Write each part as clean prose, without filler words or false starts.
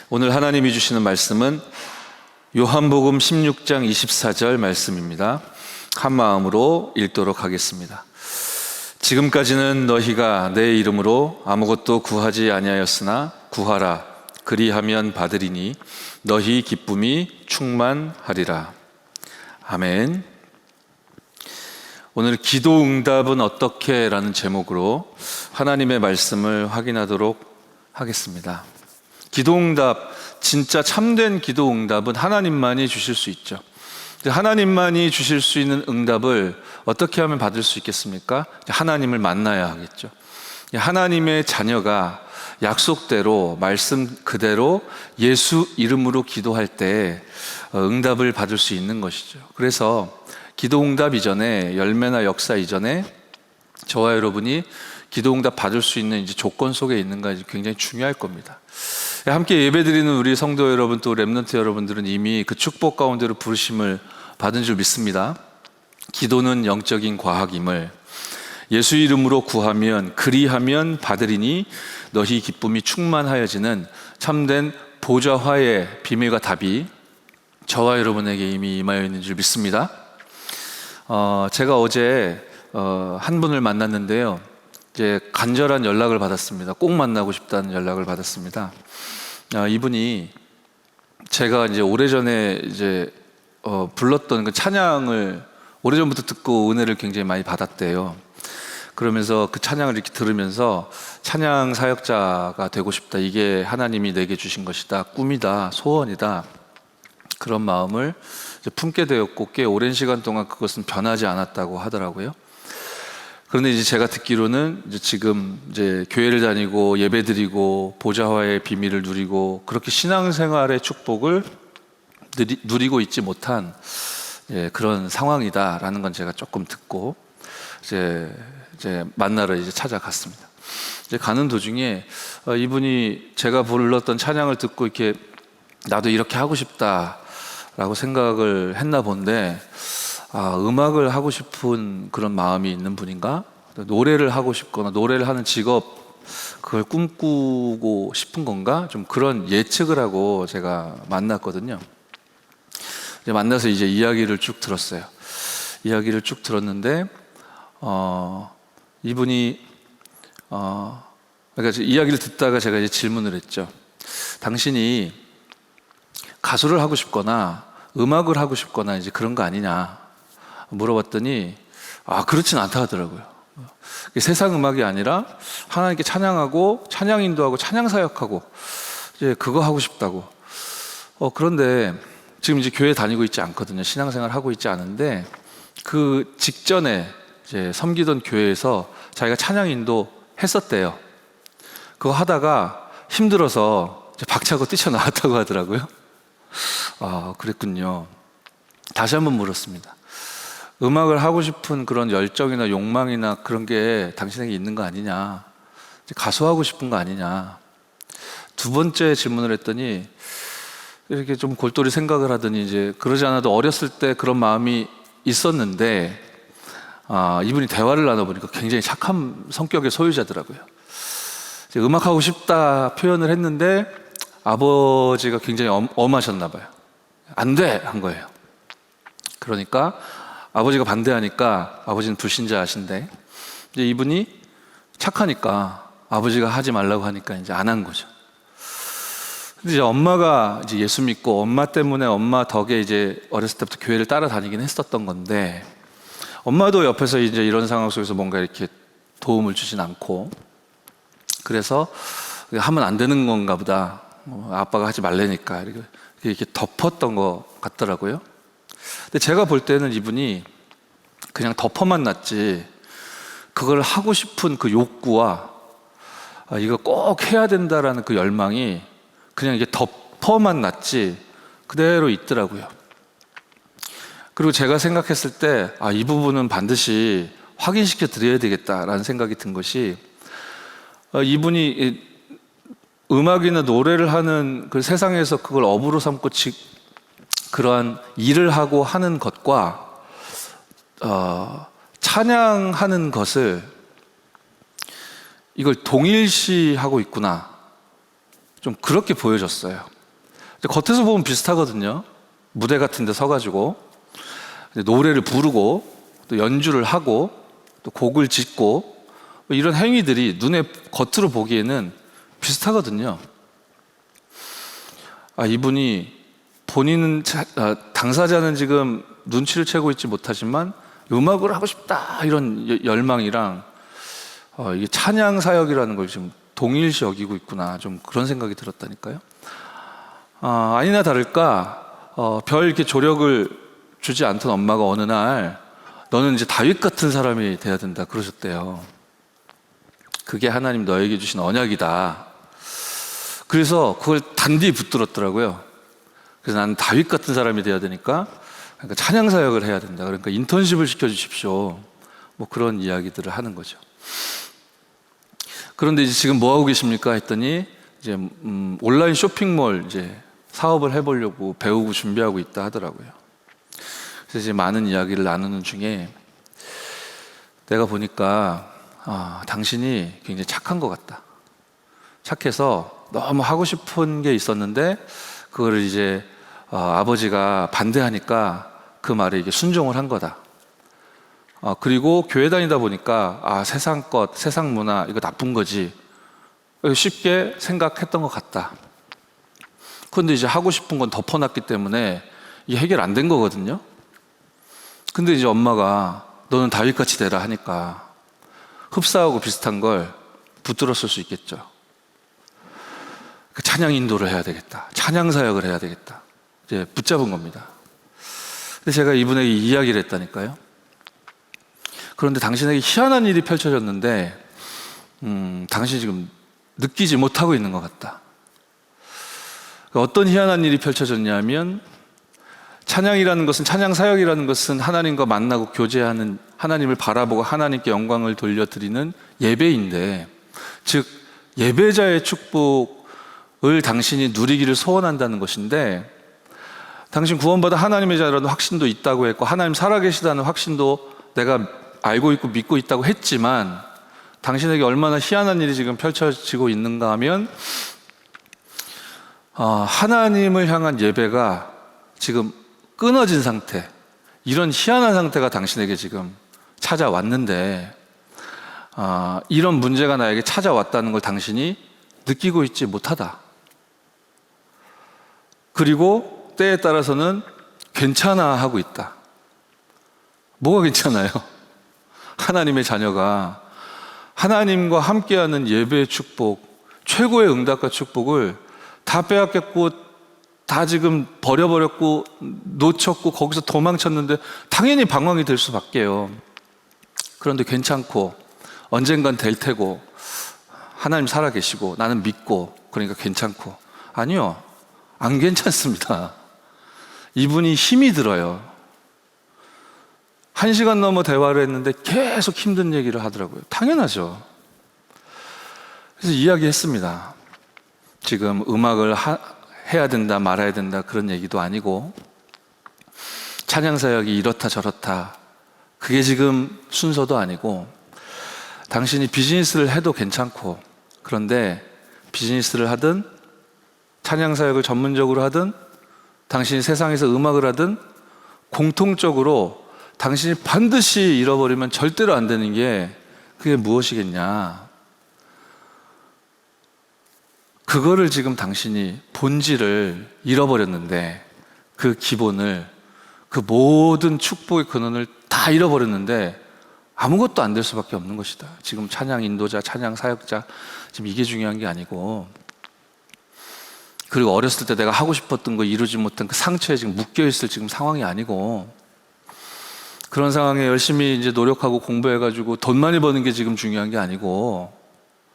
오늘 하나님이 주시는 말씀은 요한복음 16장 24절 말씀입니다. 한 마음으로 읽도록 하겠습니다. 지금까지는 너희가 내 이름으로 아무것도 구하지 아니하였으나 구하라 그리하면 받으리니 너희 기쁨이 충만하리라. 아멘. 오늘 기도 응답은 어떻게? 라는 제목으로 하나님의 말씀을 확인하도록 하겠습니다. 기도 응답, 진짜 참된 기도 응답은 하나님만이 주실 수 있죠. 하나님만이 주실 수 있는 응답을 어떻게 하면 받을 수 있겠습니까? 하나님을 만나야 하겠죠. 하나님의 자녀가 약속대로 말씀 그대로 예수 이름으로 기도할 때 응답을 받을 수 있는 것이죠. 그래서 기도 응답 이전에, 열매나 역사 이전에 저와 여러분이 기도 응답 받을 수 있는 이제 조건 속에 있는가 굉장히 중요할 겁니다. 함께 예배드리는 우리 성도 여러분, 또 렘넌트 여러분들은 이미 그 축복 가운데로 부르심을 받은 줄 믿습니다. 기도는 영적인 과학임을, 예수 이름으로 구하면 그리하면 받으리니 너희 기쁨이 충만하여지는 참된 보좌화의 비밀과 답이 저와 여러분에게 이미 임하여 있는 줄 믿습니다. 제가 어제 한 분을 만났는데요, 이제 간절한 연락을 받았습니다. 꼭 만나고 싶다는 연락을 받았습니다. 이분이 제가 이제 오래전에 이제 불렀던 그 찬양을 오래전부터 듣고 은혜를 굉장히 많이 받았대요. 그러면서 그 찬양을 이렇게 들으면서 찬양 사역자가 되고 싶다, 이게 하나님이 내게 주신 것이다, 꿈이다, 소원이다, 그런 마음을 이제 품게 되었고 꽤 오랜 시간 동안 그것은 변하지 않았다고 하더라고요. 그런데 이제 제가 듣기로는 이제 지금 이제 교회를 다니고 예배드리고 보좌화의 비밀을 누리고 그렇게 신앙생활의 축복을 누리고 있지 못한 그런 상황이다라는 건 제가 조금 듣고 이제 만나러 이제 찾아갔습니다. 이제 가는 도중에 이분이 제가 불렀던 찬양을 듣고 이렇게 나도 이렇게 하고 싶다라고 생각을 했나 본데, 음악을 하고 싶은 그런 마음이 있는 분인가? 노래를 하고 싶거나 노래를 하는 직업, 그걸 꿈꾸고 싶은 건가? 좀 그런 예측을 하고 제가 만났거든요. 이제 만나서 이제 이야기를 쭉 들었어요. 이야기를 쭉 들었는데, 이분이, 그러니까 이야기를 듣다가 제가 이제 질문을 했죠. 당신이 가수를 하고 싶거나 음악을 하고 싶거나 이제 그런 거 아니냐 물어봤더니, 그렇진 않다 하더라고요. 세상 음악이 아니라 하나님께 찬양하고 찬양 인도하고 찬양 사역하고 이제 그거 하고 싶다고. 그런데 지금 이제 교회 다니고 있지 않거든요. 신앙생활 하고 있지 않은데 그 직전에 이제 섬기던 교회에서 자기가 찬양 인도 했었대요. 그거 하다가 힘들어서 이제 박차고 뛰쳐나왔다고 하더라고요. 그랬군요. 다시 한번 물었습니다. 음악을 하고 싶은 그런 열정이나 욕망이나 그런 게 당신에게 있는 거 아니냐, 가수하고 싶은 거 아니냐. 두 번째 질문을 했더니 이렇게 좀 골똘히 생각을 하더니 이제 그러지 않아도 어렸을 때 그런 마음이 있었는데, 이분이 대화를 나눠보니까 굉장히 착한 성격의 소유자더라고요. 이제 음악하고 싶다 표현을 했는데 아버지가 굉장히 엄하셨나 봐요. 안 돼! 한 거예요. 그러니까 아버지가 반대하니까, 아버지는 불신자하신데 이제 이분이 착하니까 아버지가 하지 말라고 하니까 이제 안 한 거죠. 근데 이제 엄마가 이제 예수 믿고 엄마 때문에, 엄마 덕에 이제 어렸을 때부터 교회를 따라다니긴 했었던 건데, 엄마도 옆에서 이제 이런 상황 속에서 뭔가 이렇게 도움을 주진 않고, 그래서 하면 안 되는 건가 보다, 아빠가 하지 말라니까 이렇게 덮었던 것 같더라고요. 근데 제가 볼 때는 이분이 그냥 덮어만 놨지, 그걸 하고 싶은 그 욕구와 이거 꼭 해야 된다라는 그 열망이 그냥 이게 덮어만 놨지 그대로 있더라고요. 그리고 제가 생각했을 때 이 부분은 반드시 확인시켜 드려야 되겠다라는 생각이 든 것이, 이분이 음악이나 노래를 하는 그 세상에서 그걸 업으로 삼고 그러한 일을 하고 하는 것과 찬양하는 것을, 이걸 동일시하고 있구나, 좀 그렇게 보여졌어요. 겉에서 보면 비슷하거든요. 무대 같은 데 서가지고 노래를 부르고 또 연주를 하고 또 곡을 짓고 이런 행위들이 눈에 겉으로 보기에는 비슷하거든요. 이분이 본인은 당사자는 지금 눈치를 채고 있지 못하지만 음악을 하고 싶다 이런 열망이랑 이게 찬양 사역이라는 걸 지금 동일시 여기고 있구나, 좀 그런 생각이 들었다니까요. 아니나 다를까 별 이렇게 조력을 주지 않던 엄마가 어느 날 너는 이제 다윗 같은 사람이 돼야 된다 그러셨대요. 그게 하나님 너에게 주신 언약이다. 그래서 그걸 단디 붙들었더라고요. 그래서 나는 다윗 같은 사람이 돼야 되니까, 그러니까 찬양 사역을 해야 된다. 그러니까 인턴십을 시켜주십시오. 뭐 그런 이야기들을 하는 거죠. 그런데 이제 지금 뭐 하고 계십니까? 했더니 이제 온라인 쇼핑몰 이제 사업을 해보려고 배우고 준비하고 있다 하더라고요. 그래서 이제 많은 이야기를 나누는 중에 내가 보니까 당신이 굉장히 착한 것 같다. 착해서 너무 하고 싶은 게 있었는데 그거를 이제 아버지가 반대하니까 그 말에 이게 순종을 한 거다. 그리고 교회 다니다 보니까 세상 것, 세상 문화 이거 나쁜 거지 쉽게 생각했던 것 같다. 그런데 이제 하고 싶은 건 덮어놨기 때문에 이게 해결 안 된 거거든요. 근데 이제 엄마가 너는 다윗같이 되라 하니까 흡사하고 비슷한 걸 붙들었을 수 있겠죠. 찬양 인도를 해야 되겠다. 찬양 사역을 해야 되겠다. 이제 붙잡은 겁니다. 근데 제가 이분에게 이야기를 했다니까요. 그런데 당신에게 희한한 일이 펼쳐졌는데 당신이 지금 느끼지 못하고 있는 것 같다. 어떤 희한한 일이 펼쳐졌냐면 찬양이라는 것은, 찬양 사역이라는 것은 하나님과 만나고 교제하는, 하나님을 바라보고 하나님께 영광을 돌려드리는 예배인데, 즉 예배자의 축복을 당신이 누리기를 소원한다는 것인데, 당신 구원받아 하나님의 자라는 확신도 있다고 했고 하나님 살아계시다는 확신도 내가 알고 있고 믿고 있다고 했지만, 당신에게 얼마나 희한한 일이 지금 펼쳐지고 있는가 하면 하나님을 향한 예배가 지금 끊어진 상태, 이런 희한한 상태가 당신에게 지금 찾아왔는데 이런 문제가 나에게 찾아왔다는 걸 당신이 느끼고 있지 못하다. 그리고 때에 따라서는 괜찮아 하고 있다. 뭐가 괜찮아요? 하나님의 자녀가 하나님과 함께하는 예배의 축복, 최고의 응답과 축복을 다 빼앗겼고 다 지금 버려버렸고 놓쳤고 거기서 도망쳤는데 당연히 방황이 될 수밖에요. 그런데 괜찮고 언젠간 될 테고 하나님 살아계시고 나는 믿고 그러니까 괜찮고, 아니요, 안 괜찮습니다. 이분이 힘이 들어요. 1시간 넘어 대화를 했는데 계속 힘든 얘기를 하더라고요. 당연하죠. 그래서 이야기했습니다. 지금 음악을 해야 된다 말아야 된다 그런 얘기도 아니고 찬양사역이 이렇다 저렇다 그게 지금 순서도 아니고, 당신이 비즈니스를 해도 괜찮고, 그런데 비즈니스를 하든 찬양사역을 전문적으로 하든 당신이 세상에서 음악을 하든 공통적으로 당신이 반드시 잃어버리면 절대로 안 되는 게 그게 무엇이겠냐. 그거를 지금 당신이 본질을 잃어버렸는데, 그 기본을, 그 모든 축복의 근원을 다 잃어버렸는데 아무것도 안 될 수밖에 없는 것이다. 지금 찬양 인도자, 찬양 사역자, 지금 이게 중요한 게 아니고, 그리고 어렸을 때 내가 하고 싶었던 거 이루지 못한 그 상처에 지금 묶여있을 지금 상황이 아니고, 그런 상황에 열심히 이제 노력하고 공부해가지고 돈 많이 버는 게 지금 중요한 게 아니고,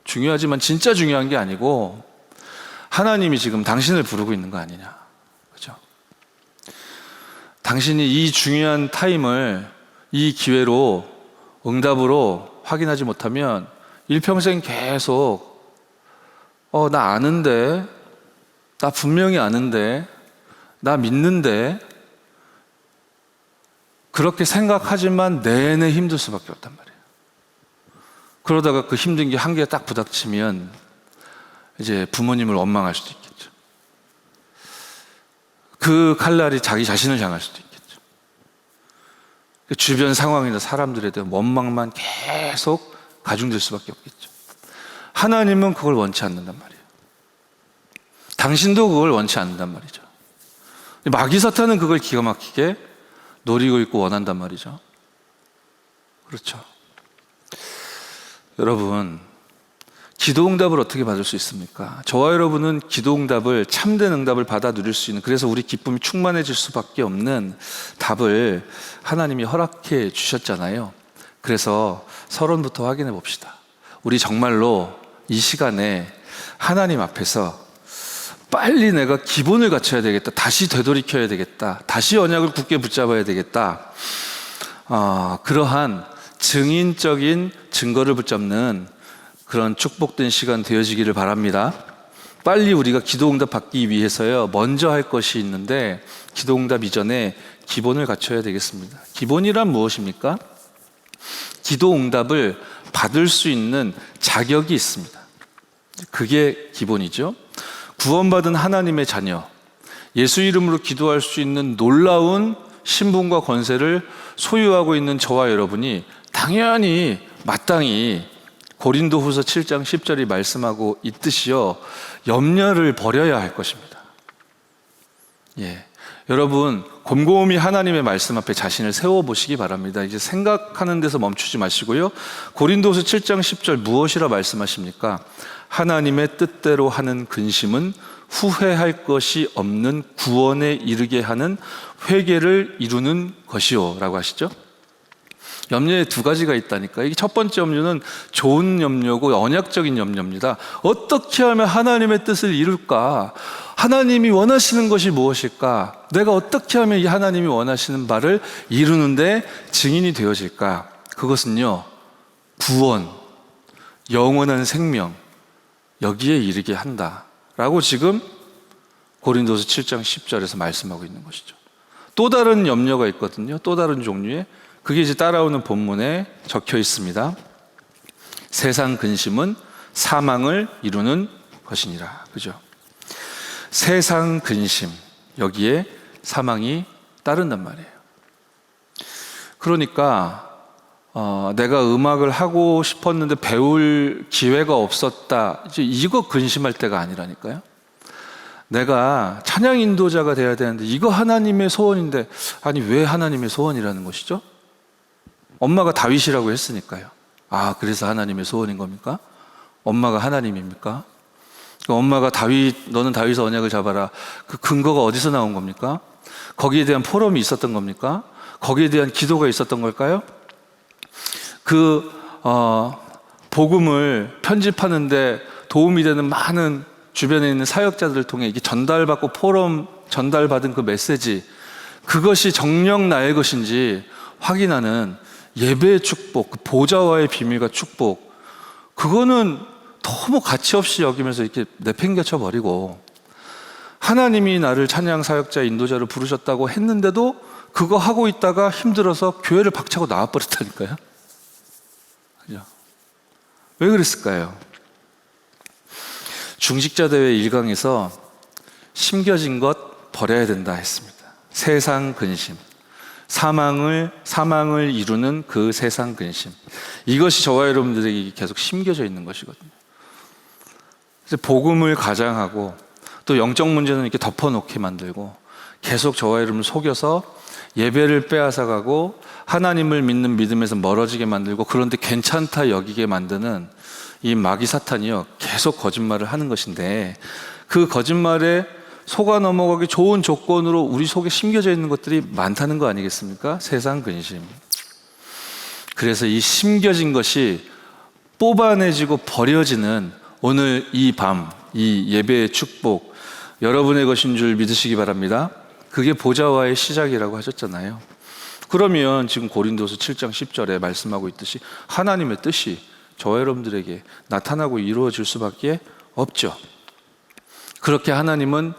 중요하지만 진짜 중요한 게 아니고 하나님이 지금 당신을 부르고 있는 거 아니냐. 그죠? 당신이 이 중요한 타임을 이 기회로 응답으로 확인하지 못하면 일평생 계속 나 아는데, 나 분명히 아는데, 나 믿는데, 그렇게 생각하지만 내내 힘들 수밖에 없단 말이에요. 그러다가 그 힘든 게 한계에 딱 부닥치면 이제 부모님을 원망할 수도 있겠죠. 그 칼날이 자기 자신을 향할 수도 있겠죠. 그 주변 상황이나 사람들에 대한 원망만 계속 가중될 수밖에 없겠죠. 하나님은 그걸 원치 않는단 말이에요. 당신도 그걸 원치 않는단 말이죠. 마귀 사탄은 그걸 기가 막히게 노리고 있고 원한단 말이죠. 그렇죠. 여러분, 기도 응답을 어떻게 받을 수 있습니까? 저와 여러분은 기도 응답을, 참된 응답을 받아 누릴 수 있는, 그래서 우리 기쁨이 충만해질 수밖에 없는 답을 하나님이 허락해 주셨잖아요. 그래서 서론부터 확인해 봅시다. 우리 정말로 이 시간에 하나님 앞에서 빨리 내가 기본을 갖춰야 되겠다, 다시 되돌이켜야 되겠다, 다시 언약을 굳게 붙잡아야 되겠다, 그러한 증인적인 증거를 붙잡는 그런 축복된 시간 되어지기를 바랍니다. 빨리 우리가 기도응답 받기 위해서요, 먼저 할 것이 있는데, 기도응답 이전에 기본을 갖춰야 되겠습니다. 기본이란 무엇입니까? 기도응답을 받을 수 있는 자격이 있습니다. 그게 기본이죠. 구원받은 하나님의 자녀, 예수 이름으로 기도할 수 있는 놀라운 신분과 권세를 소유하고 있는 저와 여러분이 당연히 마땅히 고린도후서 7장 10절이 말씀하고 있듯이요, 염려를 버려야 할 것입니다. 여러분, 곰곰이 하나님의 말씀 앞에 자신을 세워보시기 바랍니다. 이제 생각하는 데서 멈추지 마시고요, 고린도후서 7장 10절 무엇이라 말씀하십니까? 하나님의 뜻대로 하는 근심은 후회할 것이 없는 구원에 이르게 하는 회개를 이루는 것이요 라고 하시죠. 염려에 두 가지가 있다니까. 이게 첫 번째 염려는 좋은 염려고 언약적인 염려입니다. 어떻게 하면 하나님의 뜻을 이룰까? 하나님이 원하시는 것이 무엇일까? 내가 어떻게 하면 이 하나님이 원하시는 바를 이루는데 증인이 되어질까? 그것은요, 구원, 영원한 생명, 여기에 이르게 한다라고 지금 고린도서 7장 10절에서 말씀하고 있는 것이죠. 또 다른 염려가 있거든요. 또 다른 종류의, 그게 이제 따라오는 본문에 적혀 있습니다. 세상 근심은 사망을 이루는 것이니라. 그죠? 세상 근심, 여기에 사망이 따른단 말이에요. 그러니까 내가 음악을 하고 싶었는데 배울 기회가 없었다, 이제 이거 근심할 때가 아니라니까요. 내가 찬양 인도자가 돼야 되는데 이거 하나님의 소원인데, 아니 왜 하나님의 소원이라는 것이죠? 엄마가 다윗이라고 했으니까요. 그래서 하나님의 소원인 겁니까? 엄마가 하나님입니까? 엄마가 너는 다윗의 언약을 잡아라, 그 근거가 어디서 나온 겁니까? 거기에 대한 포럼이 있었던 겁니까? 거기에 대한 기도가 있었던 걸까요? 복음을 편집하는데 도움이 되는 많은 주변에 있는 사역자들을 통해 이게 전달받고 포럼 전달받은 그 메시지, 그것이 정녕 나의 것인지 확인하는 예배의 축복, 그 보좌와의 비밀과 축복, 그거는 너무 가치 없이 여기면서 이렇게 내팽개쳐 버리고, 하나님이 나를 찬양 사역자 인도자를 부르셨다고 했는데도 그거 하고 있다가 힘들어서 교회를 박차고 나와버렸다니까요. 그죠? 왜 그랬을까요? 중직자대회 1강에서 심겨진 것 버려야 된다 했습니다. 세상 근심, 사망을 이루는 그 세상 근심, 이것이 저와 여러분들에게 계속 심겨져 있는 것이거든요. 복음을 가장하고 또 영적 문제는 이렇게 덮어놓게 만들고 계속 저와 여러분을 속여서 예배를 빼앗아가고 하나님을 믿는 믿음에서 멀어지게 만들고, 그런데 괜찮다 여기게 만드는 이 마귀 사탄이요, 계속 거짓말을 하는 것인데, 그 거짓말에 속아 넘어가기 좋은 조건으로 우리 속에 심겨져 있는 것들이 많다는 거 아니겠습니까? 세상 근심. 그래서 이 심겨진 것이 뽑아내지고 버려지는 오늘 이 밤, 이 예배의 축복, 여러분의 것인 줄 믿으시기 바랍니다. 그게 보좌와의 시작이라고 하셨잖아요. 그러면 지금 고린도서 7장 10절에 말씀하고 있듯이 하나님의 뜻이 저와 여러분들에게 나타나고 이루어질 수밖에 없죠. 그렇게 하나님은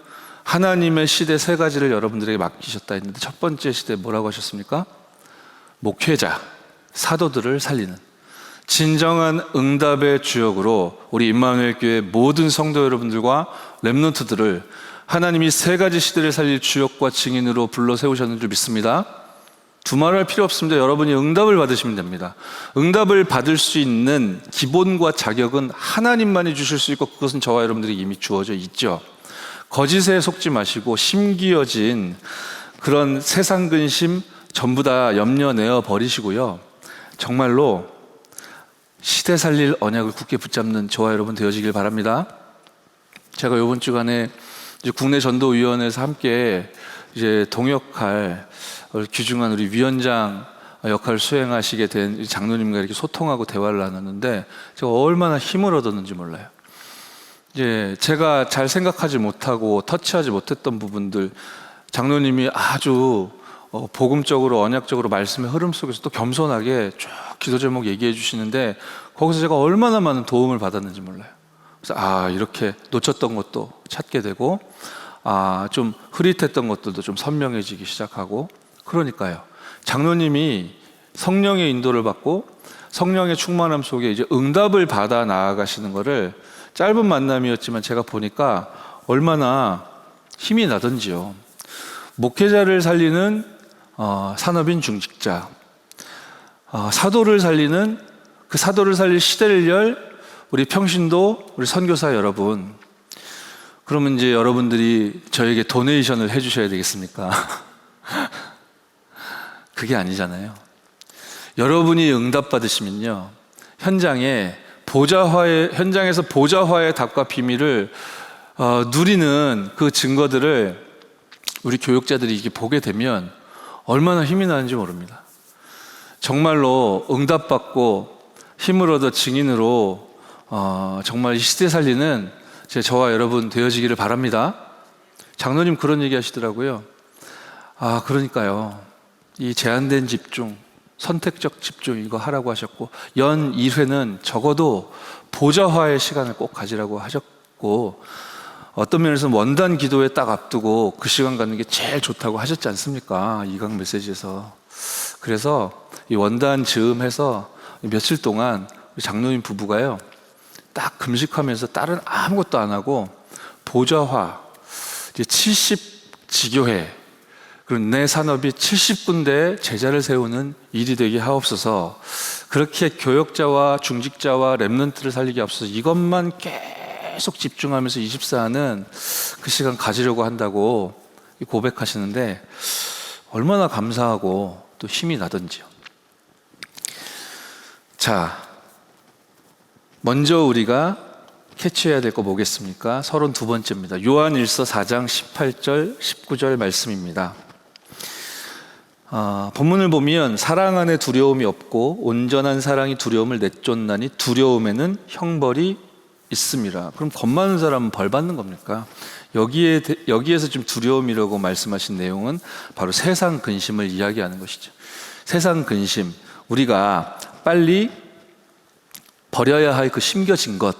하나님의 시대 세 가지를 여러분들에게 맡기셨다 했는데, 첫 번째 시대 뭐라고 하셨습니까? 목회자, 사도들을 살리는 진정한 응답의 주역으로 우리 임마누엘 교회 모든 성도 여러분들과 렘넌트들을 하나님이 세 가지 시대를 살릴 주역과 증인으로 불러 세우셨는 줄 믿습니다. 두말할 필요 없습니다. 여러분이 응답을 받으시면 됩니다. 응답을 받을 수 있는 기본과 자격은 하나님만이 주실 수 있고, 그것은 저와 여러분들이 이미 주어져 있죠. 거짓에 속지 마시고 심기어진 그런 세상 근심 전부 다 염려내어 버리시고요, 정말로 시대 살릴 언약을 굳게 붙잡는 저와 여러분 되어지길 바랍니다. 제가 이번 주간에 이제 국내 전도위원회에서 함께 이제 동역할 귀중한 우리 위원장 역할을 수행하시게 된 장로님과 이렇게 소통하고 대화를 나눴는데, 제가 얼마나 힘을 얻었는지 몰라요. 이제 제가 잘 생각하지 못하고 터치하지 못했던 부분들, 장로님이 아주 복음적으로 언약적으로 말씀의 흐름 속에서 또 겸손하게 쭉 기도 제목 얘기해 주시는데, 거기서 제가 얼마나 많은 도움을 받았는지 몰라요. 그래서 이렇게 놓쳤던 것도 찾게 되고, 좀 흐릿했던 것들도 좀 선명해지기 시작하고. 그러니까요, 장로님이 성령의 인도를 받고 성령의 충만함 속에 이제 응답을 받아 나아가시는 거를 짧은 만남이었지만 제가 보니까 얼마나 힘이 나던지요. 목회자를 살리는 산업인 중직자, 사도를 살리는, 그 사도를 살릴 시대를 열 우리 평신도, 우리 선교사 여러분, 그러면 이제 여러분들이 저에게 도네이션을 해주셔야 되겠습니까? 그게 아니잖아요. 여러분이 응답받으시면요, 현장에서 보좌화의 답과 비밀을 누리는 그 증거들을 우리 교육자들이 이게 보게 되면 얼마나 힘이 나는지 모릅니다. 정말로 응답받고 힘을 얻어 증인으로 정말 이 시대 살리는 저와 여러분 되어지기를 바랍니다. 장로님 그런 얘기 하시더라고요. 그러니까요, 이 제한된 집중, 선택적 집중, 이거 하라고 하셨고, 연 1회는 적어도 보좌화의 시간을 꼭 가지라고 하셨고, 어떤 면에서는 원단 기도에 딱 앞두고 그 시간 갖는 게 제일 좋다고 하셨지 않습니까? 이강 메시지에서. 그래서 이 원단 즈음해서 며칠 동안 우리 장로님 부부가요, 딱 금식하면서 다른 아무것도 안 하고 보좌화, 이제 70지교회, 그리고 내 산업이 70군데 제자를 세우는 일이 되게 하옵소서. 그렇게 교역자와 중직자와 렘넌트를 살리기 앞서서 이것만 계속 집중하면서 24하는 그 시간 가지려고 한다고 고백하시는데, 얼마나 감사하고 또 힘이 나던지요. 자, 먼저 우리가 캐치해야 될 거 뭐겠습니까? 32번째입니다. 요한일서 4장 18절 19절 말씀입니다. 본문을 보면 사랑 안에 두려움이 없고 온전한 사랑이 두려움을 내쫓나니 두려움에는 형벌이 있습니다. 그럼 겁 많은 사람은 벌 받는 겁니까? 여기에서 지금 두려움이라고 말씀하신 내용은 바로 세상 근심을 이야기하는 것이죠. 세상 근심, 우리가 빨리 버려야 할 그 심겨진 것,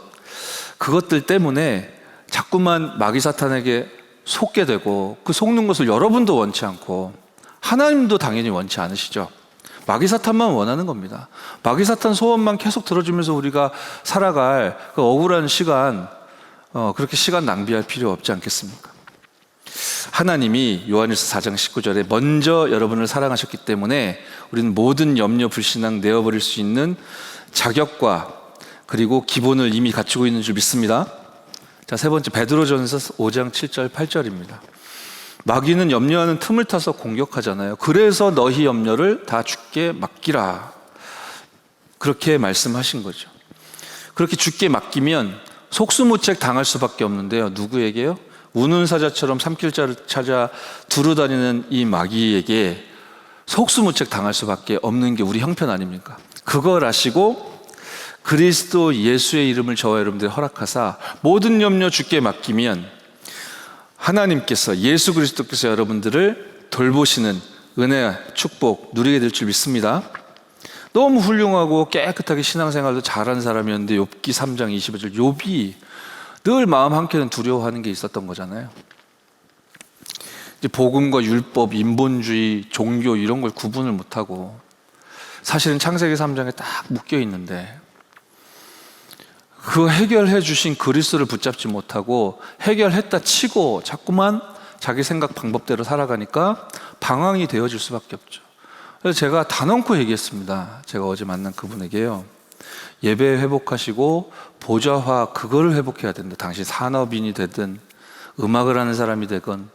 그것들 때문에 자꾸만 마귀 사탄에게 속게 되고, 그 속는 것을 여러분도 원치 않고 하나님도 당연히 원치 않으시죠. 마귀 사탄만 원하는 겁니다. 마귀 사탄 소원만 계속 들어주면서 우리가 살아갈 그 억울한 시간, 그렇게 시간 낭비할 필요 없지 않겠습니까? 하나님이 요한일서 4장 19절에 먼저 여러분을 사랑하셨기 때문에 우리는 모든 염려 불신앙 내어버릴 수 있는 자격과 그리고 기본을 이미 갖추고 있는 줄 믿습니다. 자, 세 번째, 베드로전서 5장 7절 8절입니다. 마귀는 염려하는 틈을 타서 공격하잖아요. 그래서 너희 염려를 다 주께 맡기라, 그렇게 말씀하신 거죠. 그렇게 주께 맡기면 속수무책 당할 수밖에 없는데요. 누구에게요? 우는 사자처럼 삼킬자를 찾아 두루다니는 이 마귀에게 속수무책 당할 수밖에 없는 게 우리 형편 아닙니까? 그걸 아시고 그리스도 예수의 이름을 저와 여러분들이 허락하사 모든 염려 주께 맡기면 하나님께서, 예수 그리스도께서 여러분들을 돌보시는 은혜, 축복 누리게 될 줄 믿습니다. 너무 훌륭하고 깨끗하게 신앙생활도 잘하는 사람이었는데 욥기 3장 25절, 욥이 늘 마음 한켠은 두려워하는 게 있었던 거잖아요. 이제 복음과 율법, 인본주의, 종교 이런 걸 구분을 못하고 사실은 창세기 3장에 딱 묶여 있는데, 그 해결해 주신 그리스도를 붙잡지 못하고 해결했다 치고 자꾸만 자기 생각 방법대로 살아가니까 방황이 되어질 수밖에 없죠. 그래서 제가 단언코 얘기했습니다. 제가 어제 만난 그분에게요. 예배 회복하시고 보좌화 그거를 회복해야 된다. 당시 산업인이 되든 음악을 하는 사람이 되건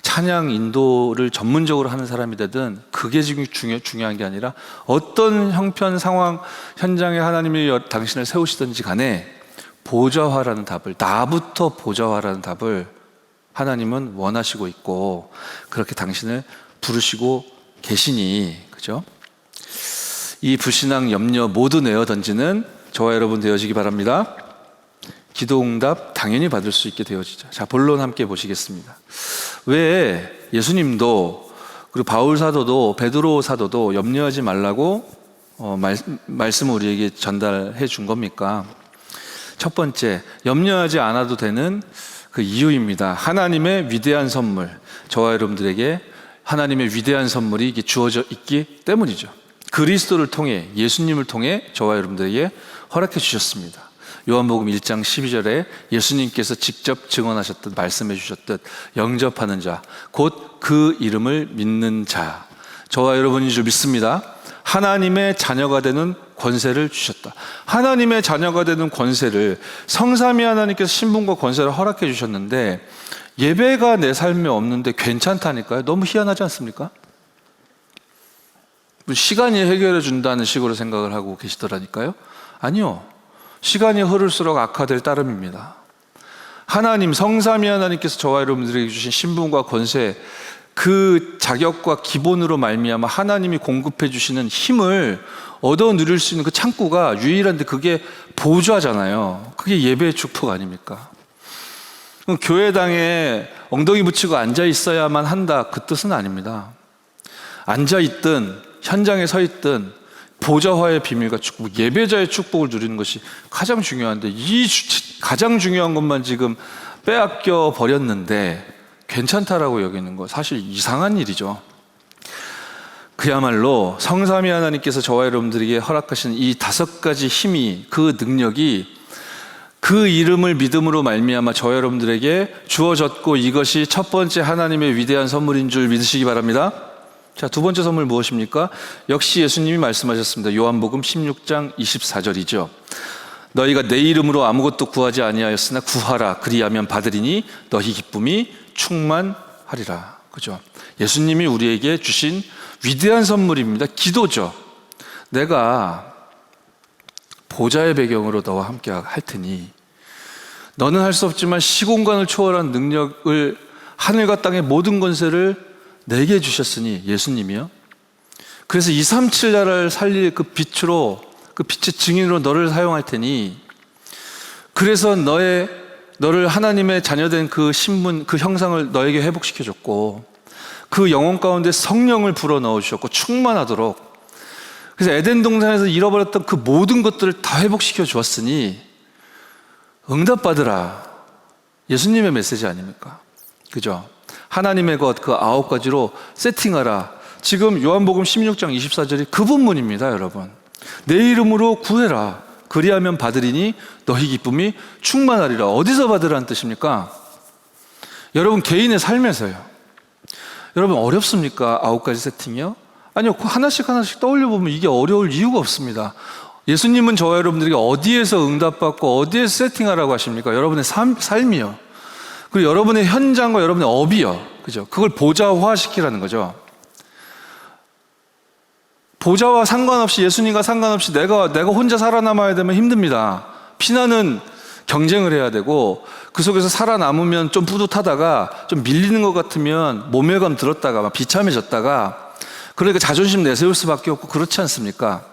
찬양 인도를 전문적으로 하는 사람이 되든 그게 지금 중요한 게 아니라 어떤 형편 상황 현장에 하나님이 당신을 세우시든지 간에 보좌화라는 답을, 나부터 보좌화라는 답을 하나님은 원하시고 있고 그렇게 당신을 부르시고 계시니, 그죠? 이 불신앙 염려 모두 내어 던지는 저와 여러분 되어지기 바랍니다. 기도 응답 당연히 받을 수 있게 되어지죠. 자, 본론 함께 보시겠습니다. 왜 예수님도 그리고 바울 사도도 베드로 사도도 염려하지 말라고 말씀을 우리에게 전달해 준 겁니까? 첫 번째, 염려하지 않아도 되는 그 이유입니다. 하나님의 위대한 선물, 저와 여러분들에게 하나님의 위대한 선물이 주어져 있기 때문이죠. 그리스도를 통해, 예수님을 통해 저와 여러분들에게 허락해 주셨습니다. 요한복음 1장 12절에 예수님께서 직접 증언하셨듯, 말씀해 주셨듯 영접하는 자, 곧 그 이름을 믿는 자, 저와 여러분인 줄 믿습니다. 하나님의 자녀가 되는 권세를 주셨다. 하나님의 자녀가 되는 권세를, 성삼위 하나님께서 신분과 권세를 허락해 주셨는데 예배가 내 삶에 없는데 괜찮다니까요. 너무 희한하지 않습니까? 시간이 해결해 준다는 식으로 생각을 하고 계시더라니까요. 아니요, 시간이 흐를수록 악화될 따름입니다. 하나님, 성삼위 하나님께서 저와 여러분들에게 주신 신분과 권세, 그 자격과 기본으로 말미암아 하나님이 공급해 주시는 힘을 얻어 누릴 수 있는 그 창구가 유일한데 그게 보좌잖아요. 그게 예배의 축복 아닙니까? 교회당에 엉덩이 붙이고 앉아 있어야만 한다, 그 뜻은 아닙니다. 앉아 있든 현장에 서 있든 보좌화의 비밀과 축복, 예배자의 축복을 누리는 것이 가장 중요한데 이 가장 중요한 것만 지금 빼앗겨 버렸는데 괜찮다라고 여기는 거 사실 이상한 일이죠. 그야말로 성삼위 하나님께서 저와 여러분들에게 허락하신 이 5가지 힘이, 그 능력이 그 이름을 믿음으로 말미암아 저와 여러분들에게 주어졌고 이것이 첫 번째 하나님의 위대한 선물인 줄 믿으시기 바랍니다. 자, 두 번째 선물 무엇입니까? 역시 예수님이 말씀하셨습니다. 요한복음 16장 24절이죠. 너희가 내 이름으로 아무것도 구하지 아니하였으나 구하라, 그리하면 받으리니 너희 기쁨이 충만하리라. 그죠? 예수님이 우리에게 주신 위대한 선물입니다. 기도죠. 내가 보좌의 배경으로 너와 함께 할 테니 너는 할 수 없지만 시공간을 초월한 능력을, 하늘과 땅의 모든 권세를 내게 주셨으니, 예수님이요, 그래서 237 나라를 살릴 그 빛으로, 그 빛의 증인으로 너를 사용할 테니, 그래서 너를 하나님의 자녀된 그 신분, 그 형상을 너에게 회복시켜줬고 그 영혼 가운데 성령을 불어넣어 주셨고 충만하도록, 그래서 에덴 동산에서 잃어버렸던 그 모든 것들을 다 회복시켜 주었으니 응답받으라. 예수님의 메시지 아닙니까? 그죠? 하나님의 것 그 9가지로 세팅하라. 지금 요한복음 16장 24절이 그 본문입니다. 여러분, 내 이름으로 구해라, 그리하면 받으리니 너희 기쁨이 충만하리라. 어디서 받으라는 뜻입니까? 여러분 개인의 삶에서요. 여러분 어렵습니까? 9가지 세팅이요? 아니요, 하나씩 떠올려 보면 이게 어려울 이유가 없습니다. 예수님은 저와 여러분들에게 어디에서 응답받고 어디에서 세팅하라고 하십니까? 여러분의 삶이요, 그리고 여러분의 현장과 여러분의 업이요, 그죠? 그걸 보좌화시키라는 거죠. 보좌와 상관없이, 예수님과 상관없이 내가 혼자 살아남아야 되면 힘듭니다. 피나는 경쟁을 해야 되고 그 속에서 살아남으면 좀 뿌듯하다가 좀 밀리는 것 같으면 모멸감 들었다가 막 비참해졌다가, 그러니까 자존심 내세울 수밖에 없고, 그렇지 않습니까?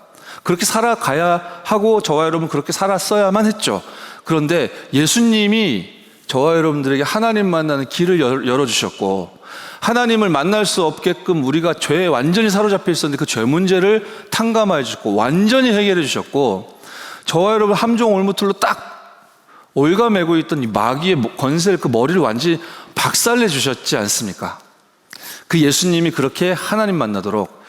그렇게 살아가야 하고 저와 여러분 그렇게 살았어야만 했죠. 그런데 예수님이 저와 여러분들에게 하나님 만나는 길을 열어주셨고, 하나님을 만날 수 없게끔 우리가 죄에 완전히 사로잡혀 있었는데 그 죄 문제를 탕감하여 주셨고 완전히 해결해 주셨고, 저와 여러분 함정 올무틀로 딱 올가매고 있던 이 마귀의 권세를, 그 머리를 완전히 박살내 주셨지 않습니까? 그 예수님이 그렇게 하나님 만나도록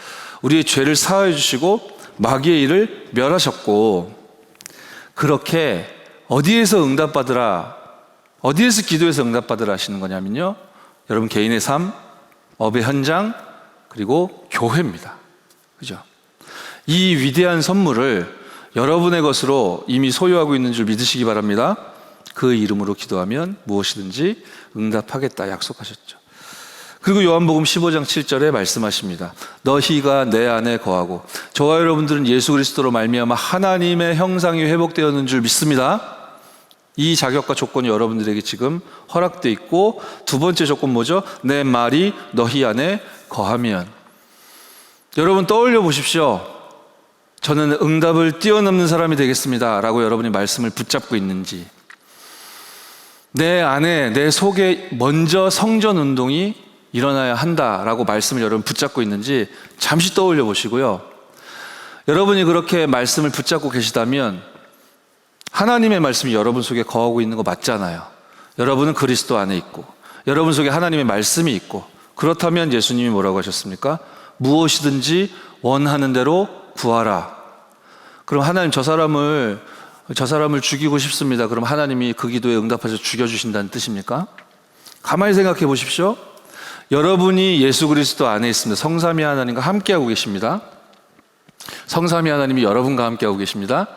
우리의 죄를 사하여 주시고 마귀의 일을 멸하셨고, 그렇게 어디에서 응답받으라, 어디에서 기도해서 응답받으라 하시는 거냐면요, 여러분 개인의 삶, 업의 현장, 그리고 교회입니다. 그죠? 이 위대한 선물을 여러분의 것으로 이미 소유하고 있는 줄 믿으시기 바랍니다. 그 이름으로 기도하면 무엇이든지 응답하겠다 약속하셨죠. 그리고 요한복음 15장 7절에 말씀하십니다. 너희가 내 안에 거하고 저와 여러분들은 예수 그리스도로 말미암아 하나님의 형상이 회복되었는 줄 믿습니다. 이 자격과 조건이 여러분들에게 지금 허락되어 있고, 두 번째 조건 뭐죠? 내 말이 너희 안에 거하면. 여러분 떠올려 보십시오. 저는 응답을 뛰어넘는 사람이 되겠습니다 라고 여러분이 말씀을 붙잡고 있는지, 내 안에, 내 속에 먼저 성전 운동이 일어나야 한다라고 말씀을 여러분 붙잡고 있는지 잠시 떠올려 보시고요. 여러분이 그렇게 말씀을 붙잡고 계시다면 하나님의 말씀이 여러분 속에 거하고 있는 거 맞잖아요. 여러분은 그리스도 안에 있고 여러분 속에 하나님의 말씀이 있고, 그렇다면 예수님이 뭐라고 하셨습니까? 무엇이든지 원하는 대로 구하라. 그럼 하나님 저 사람을 죽이고 싶습니다. 그럼 하나님이 그 기도에 응답하셔서 죽여주신다는 뜻입니까? 가만히 생각해 보십시오. 여러분이 예수 그리스도 안에 있습니다. 성삼위 하나님과 함께하고 계십니다. 성삼위 하나님이 여러분과 함께하고 계십니다.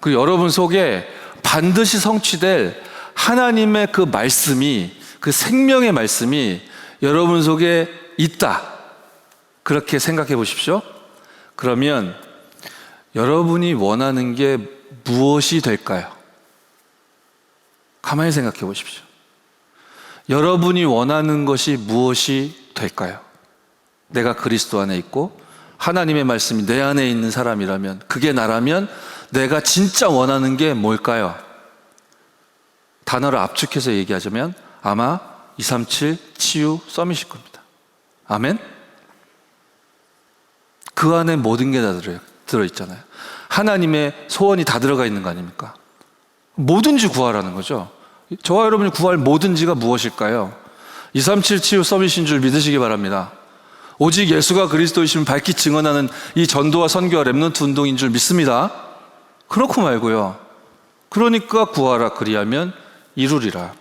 그리고 여러분 속에 반드시 성취될 하나님의 그 말씀이, 그 생명의 말씀이 여러분 속에 있다. 그렇게 생각해 보십시오. 그러면 여러분이 원하는 게 무엇이 될까요? 가만히 생각해 보십시오. 여러분이 원하는 것이 무엇이 될까요? 내가 그리스도 안에 있고 하나님의 말씀이 내 안에 있는 사람이라면, 그게 나라면 내가 진짜 원하는 게 뭘까요? 단어를 압축해서 얘기하자면 아마 237 치유 서밋일 겁니다. 아멘? 그 안에 모든 게 다 들어있잖아요. 하나님의 소원이 다 들어가 있는 거 아닙니까? 뭐든지 구하라는 거죠. 저와 여러분이 구할 뭐든지가 무엇일까요? 237 치유 서밋인 줄 믿으시기 바랍니다. 오직 예수가 그리스도이심을 밝히 증언하는 이 전도와 선교와 렘넌트 운동인 줄 믿습니다. 그렇고 말고요. 그러니까 구하라, 그리하면 이루리라.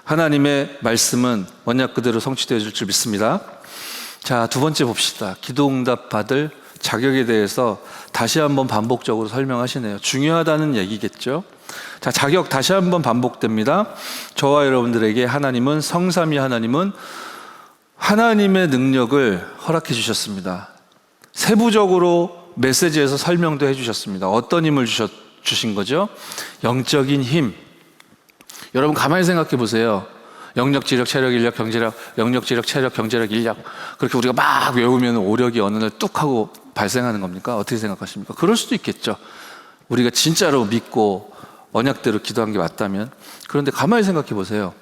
하나님의 말씀은 언약 그대로 성취되어 줄 줄 믿습니다. 자, 두 번째 봅시다. 기도 응답 받을 자격에 대해서 다시 한번 반복적으로 설명하시네요. 중요하다는 얘기겠죠. 자, 자격 다시 한번 반복됩니다. 저와 여러분들에게 하나님은, 성삼위 하나님은 하나님의 능력을 허락해 주셨습니다. 세부적으로 메시지에서 설명도 해 주셨습니다. 어떤 힘을 주신 거죠? 영적인 힘. 여러분 가만히 생각해 보세요. 영역, 지력, 체력, 인력, 경제력, 영역, 지력, 체력, 경제력, 인력. 그렇게 우리가 막 외우면 오력이 어느 날 뚝 하고 발생하는 겁니까? 어떻게 생각하십니까? 그럴 수도 있겠죠. 우리가 진짜로 믿고 언약대로 기도한 게 맞다면. 그런데 가만히 생각해 보세요.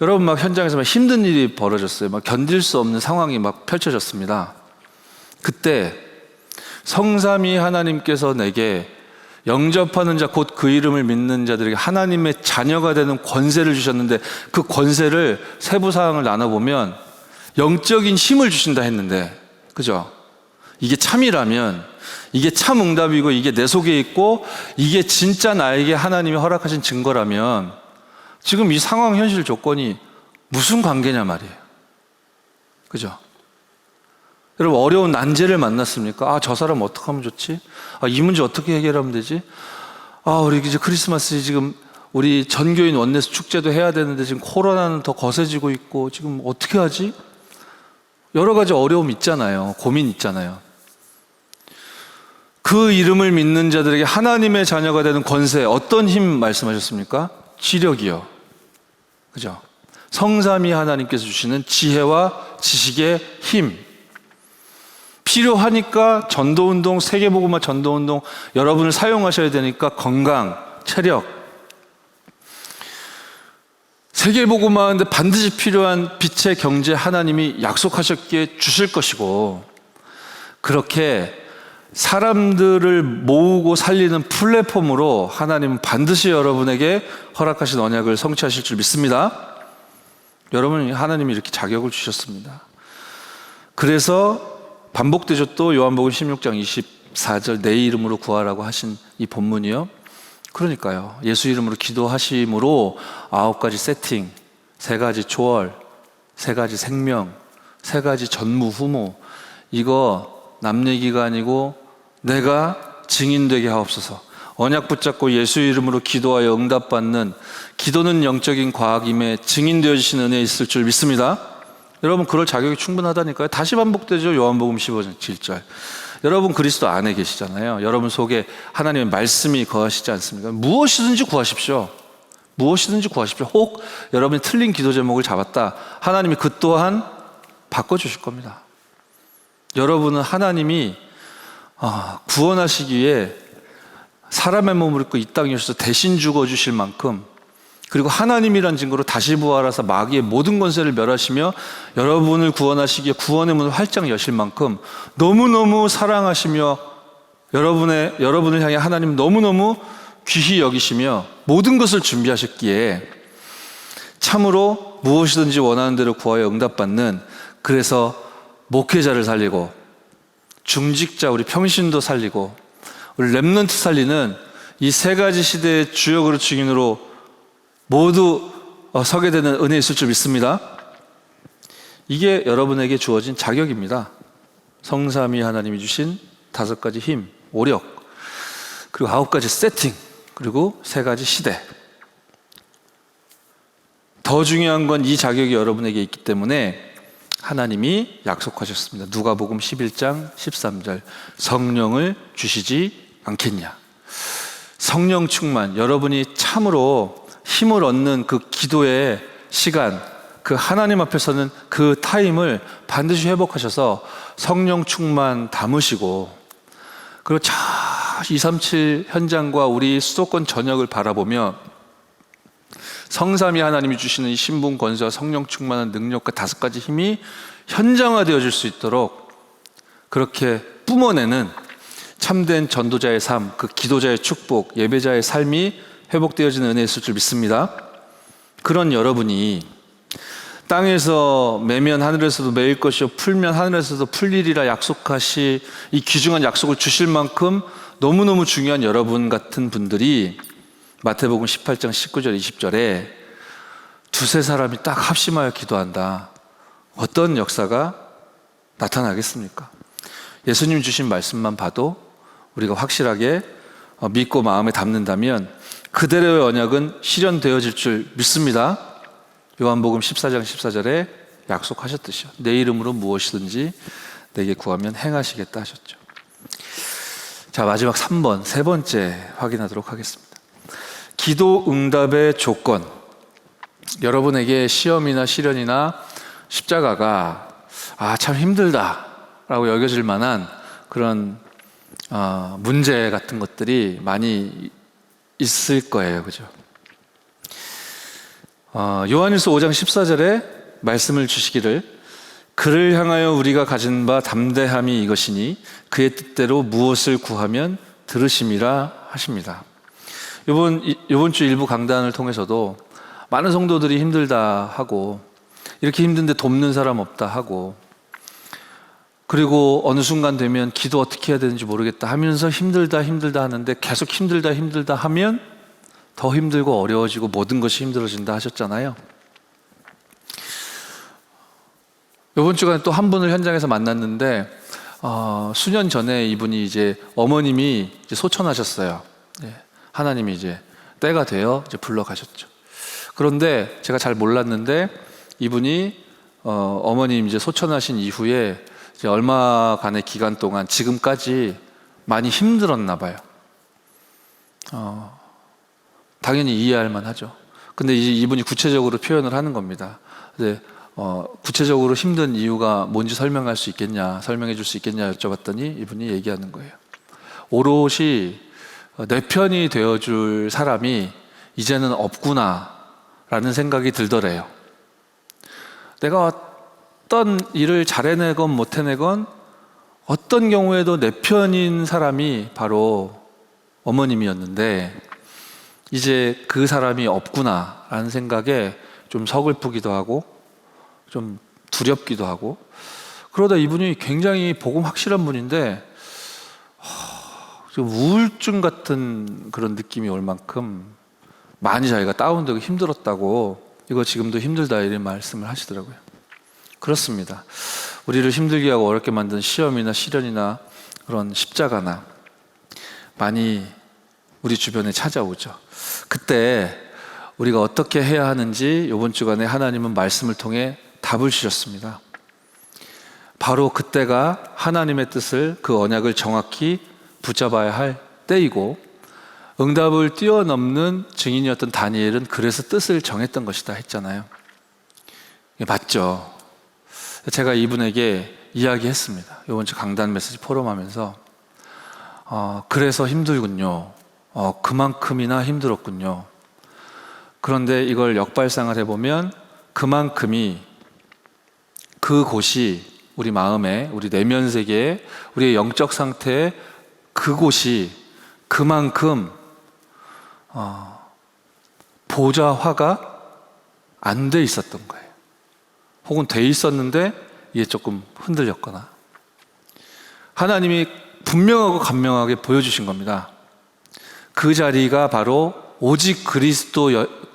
여러분 막 현장에서 막 힘든 일이 벌어졌어요. 막 견딜 수 없는 상황이 막 펼쳐졌습니다. 그때 성삼위 하나님께서 내게 영접하는 자, 곧 그 이름을 믿는 자들에게 하나님의 자녀가 되는 권세를 주셨는데, 그 권세를 세부 사항을 나눠보면 영적인 힘을 주신다 했는데, 그죠? 이게 참이라면, 이게 참 응답이고 이게 내 속에 있고 이게 진짜 나에게 하나님이 허락하신 증거라면 지금 이 상황, 현실, 조건이 무슨 관계냐 말이에요. 그죠? 여러분 어려운 난제를 만났습니까? 아, 저 사람 어떻게 하면 좋지? 아, 이 문제 어떻게 해결하면 되지? 아, 우리 이제 크리스마스 지금 우리 전교인 원내스 축제도 해야 되는데 지금 코로나는 더 거세지고 있고 지금 어떻게 하지? 여러 가지 어려움 있잖아요. 고민 있잖아요. 그 이름을 믿는 자들에게 하나님의 자녀가 되는 권세, 어떤 힘 말씀하셨습니까? 지력이요. 그죠? 성삼위 하나님께서 주시는 지혜와 지식의 힘. 필요하니까 전도운동, 세계복음화 전도운동 여러분을 사용하셔야 되니까 건강, 체력. 세계복음화하는데 반드시 필요한 빛의 경제 하나님이 약속하셨기에 주실 것이고, 그렇게 사람들을 모으고 살리는 플랫폼으로 하나님은 반드시 여러분에게 허락하신 언약을 성취하실 줄 믿습니다. 여러분, 하나님이 이렇게 자격을 주셨습니다. 그래서 반복되죠. 또 요한복음 16장 24절 내 이름으로 구하라고 하신 이 본문이요, 그러니까요. 예수 이름으로 기도하심으로 9가지 세팅, 3가지 초월, 3가지 생명, 3가지 전무후무, 이거 남 얘기가 아니고 내가 증인되게 하옵소서. 언약 붙잡고 예수 이름으로 기도하여 응답받는, 기도는 영적인 과학임에 증인되어 주시는 은혜 있을 줄 믿습니다. 여러분, 그럴 자격이 충분하다니까요. 다시 반복되죠. 요한복음 15장 7절. 여러분 그리스도 안에 계시잖아요. 여러분 속에 하나님의 말씀이 거하시지 않습니까? 무엇이든지 구하십시오. 무엇이든지 구하십시오. 혹 여러분이 틀린 기도 제목을 잡았다, 하나님이 그 또한 바꿔주실 겁니다. 여러분은 하나님이 구원하시기 위해 사람의 몸을 입고 이 땅에 오셔서 대신 죽어주실 만큼, 그리고 하나님이란 증거로 다시 부활하사 마귀의 모든 권세를 멸하시며 여러분을 구원하시기에 구원의 문을 활짝 여실 만큼 너무너무 사랑하시며 여러분을 향해 하나님 너무너무 귀히 여기시며 모든 것을 준비하셨기에 참으로 무엇이든지 원하는 대로 구하여 응답받는, 그래서 목회자를 살리고 중직자 우리 평신도 살리고 우리 렘넌트 살리는 이 3가지 시대의 주역으로 증인으로 모두 서게 되는 은혜 있을 줄 믿습니다. 이게 여러분에게 주어진 자격입니다. 성삼위 하나님이 주신 5가지 힘, 오력, 그리고 9가지 세팅, 그리고 3가지 시대. 더 중요한 건 이 자격이 여러분에게 있기 때문에 하나님이 약속하셨습니다. 누가복음 11장 13절, 성령을 주시지 않겠냐. 성령 충만, 여러분이 참으로 힘을 얻는 그 기도의 시간, 그 하나님 앞에서는 그 타임을 반드시 회복하셔서 성령 충만 담으시고, 그리고 저 237 현장과 우리 수도권 전역을 바라보며 성삼위 하나님이 주시는 이 신분 권세와 성령 충만한 능력과 5가지 힘이 현장화되어질 수 있도록 그렇게 뿜어내는 참된 전도자의 삶, 그 기도자의 축복, 예배자의 삶이 회복되어지는 은혜 있을 줄 믿습니다. 그런 여러분이 땅에서 매면 하늘에서도 매일 것이요 풀면 하늘에서도 풀리리라 약속하시, 이 귀중한 약속을 주실 만큼 너무너무 중요한 여러분 같은 분들이 마태복음 18장 19절 20절에 2-3 사람이 딱 합심하여 기도한다. 어떤 역사가 나타나겠습니까? 예수님 주신 말씀만 봐도 우리가 확실하게 믿고 마음에 담는다면 그대로의 언약은 실현되어질 줄 믿습니다. 요한복음 14장 14절에 약속하셨듯이요, 내 이름으로 무엇이든지 내게 구하면 행하시겠다 하셨죠. 자, 마지막 3번, 3번째 확인하도록 하겠습니다. 기도 응답의 조건. 여러분에게 시험이나 시련이나 십자가가 참 힘들다 라고 여겨질 만한 그런 문제 같은 것들이 많이 있을 거예요. 그죠? 요한일서 5장 14절에 말씀을 주시기를, 그를 향하여 우리가 가진 바 담대함이 이것이니 그의 뜻대로 무엇을 구하면 들으심이라 하십니다. 이번 주 일부 강단을 통해서도 많은 성도들이 힘들다 하고, 이렇게 힘든데 돕는 사람 없다 하고, 그리고 어느 순간 되면 기도 어떻게 해야 되는지 모르겠다 하면서 힘들다 하는데 계속 힘들다 하면 더 힘들고 어려워지고 모든 것이 힘들어진다 하셨잖아요. 이번 주간에 또 한 분을 현장에서 만났는데 수년 전에 이분이 이제 어머님이 이제 소천하셨어요. 하나님이 이제 때가 되어 이제 불러가셨죠. 그런데 제가 잘 몰랐는데 이분이 어머님 이제 소천하신 이후에 이제 얼마간의 기간 동안 지금까지 많이 힘들었나 봐요. 당연히 이해할 만하죠. 근데 이제 이분이 구체적으로 표현을 하는 겁니다. 근데 구체적으로 힘든 이유가 뭔지 설명해 줄 수 있겠냐 여쭤봤더니 이분이 얘기하는 거예요. 오롯이 내 편이 되어줄 사람이 이제는 없구나 라는 생각이 들더래요. 내가 어떤 일을 잘해내건 못해내건 어떤 경우에도 내 편인 사람이 바로 어머님이었는데 이제 그 사람이 없구나 라는 생각에 좀 서글프기도 하고 좀 두렵기도 하고, 그러다 이분이 굉장히 복음 확실한 분인데 좀 우울증 같은 그런 느낌이 올 만큼 많이 자기가 다운되고 힘들었다고, 이거 지금도 힘들다 이런 말씀을 하시더라고요. 그렇습니다. 우리를 힘들게 하고 어렵게 만든 시험이나 시련이나 그런 십자가나 많이 우리 주변에 찾아오죠. 그때 우리가 어떻게 해야 하는지 이번 주간에 하나님은 말씀을 통해 답을 주셨습니다. 바로 그때가 하나님의 뜻을, 그 언약을 정확히 붙잡아야 할 때이고, 응답을 뛰어넘는 증인이었던 다니엘은 그래서 뜻을 정했던 것이다 했잖아요. 맞죠? 제가 이분에게 이야기했습니다. 이번 주 강단 메시지 포럼하면서 그래서 힘들군요. 그만큼이나 힘들었군요. 그런데 이걸 역발상을 해보면 그만큼이, 그곳이 우리 마음에, 우리 내면 세계에, 우리의 영적 상태에 그곳이 그만큼 보좌화가 안 돼 있었던 거예요. 혹은 돼 있었는데 이게 조금 흔들렸거나, 하나님이 분명하고 간명하게 보여주신 겁니다. 그 자리가 바로 오직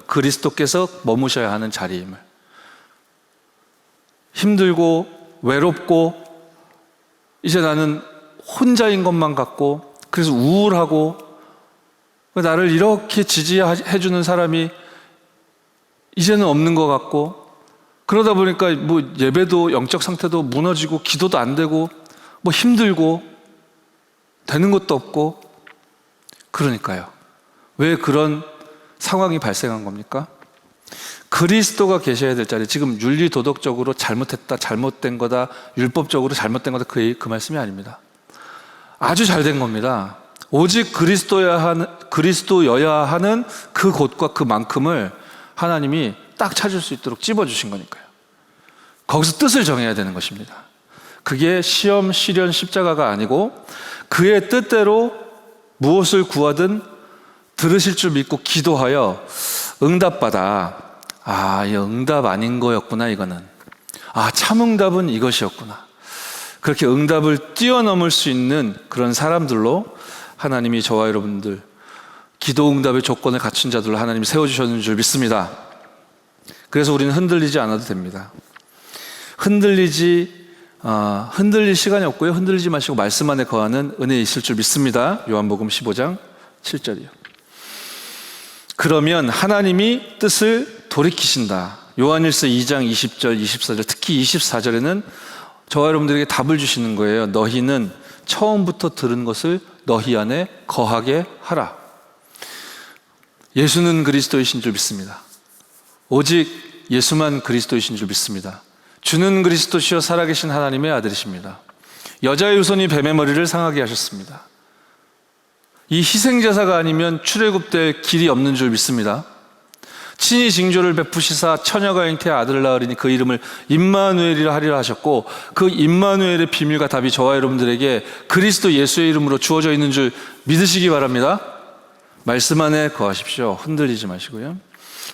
그리스도께서 머무셔야 하는 자리임을. 힘들고 외롭고 이제 나는 혼자인 것만 같고, 그래서 우울하고, 나를 이렇게 지지해주는 사람이 이제는 없는 것 같고, 그러다 보니까 뭐 예배도, 영적 상태도 무너지고, 기도도 안 되고, 뭐 힘들고, 되는 것도 없고. 그러니까요, 왜 그런 상황이 발생한 겁니까? 그리스도가 계셔야 될 자리, 지금 윤리 도덕적으로 잘못했다, 잘못된 거다, 율법적으로 잘못된 거다, 그 말씀이 아닙니다. 아주 잘된 겁니다. 오직 그리스도여야 하는 그 곳과 그만큼을 하나님이 딱 찾을 수 있도록 찝어주신 거니까요. 거기서 뜻을 정해야 되는 것입니다. 그게 시험, 시련, 십자가가 아니고, 그의 뜻대로 무엇을 구하든 들으실 줄 믿고 기도하여 응답받아, 이 응답 아닌 거였구나, 이거는. 참 응답은 이것이었구나. 그렇게 응답을 뛰어넘을 수 있는 그런 사람들로 하나님이 저와 여러분들, 기도 응답의 조건을 갖춘 자들로 하나님이 세워주셨는 줄 믿습니다. 그래서 우리는 흔들리지 않아도 됩니다. 흔들릴 시간이 없고요. 흔들리지 마시고 말씀 안에 거하는 은혜 있을 줄 믿습니다. 요한복음 15장 7절이요. 그러면 하나님이 뜻을 돌이키신다. 요한일서 2장 20절, 24절, 특히 24절에는 저와 여러분들에게 답을 주시는 거예요. 너희는 처음부터 들은 것을 너희 안에 거하게 하라. 예수는 그리스도이신 줄 믿습니다. 오직 예수만 그리스도이신 줄 믿습니다. 주는 그리스도시여 살아계신 하나님의 아들이십니다. 여자의 후손이 뱀의 머리를 상하게 하셨습니다. 이 희생제사가 아니면 출애굽될 길이 없는 줄 믿습니다. 친히 징조를 베푸시사 처녀가 잉태해 아들을 낳으리니 그 이름을 임마누엘이라 하리라 하셨고, 그 임마누엘의 비밀과 답이 저와 여러분들에게 그리스도 예수의 이름으로 주어져 있는 줄 믿으시기 바랍니다. 말씀 안에 거하십시오. 흔들리지 마시고요.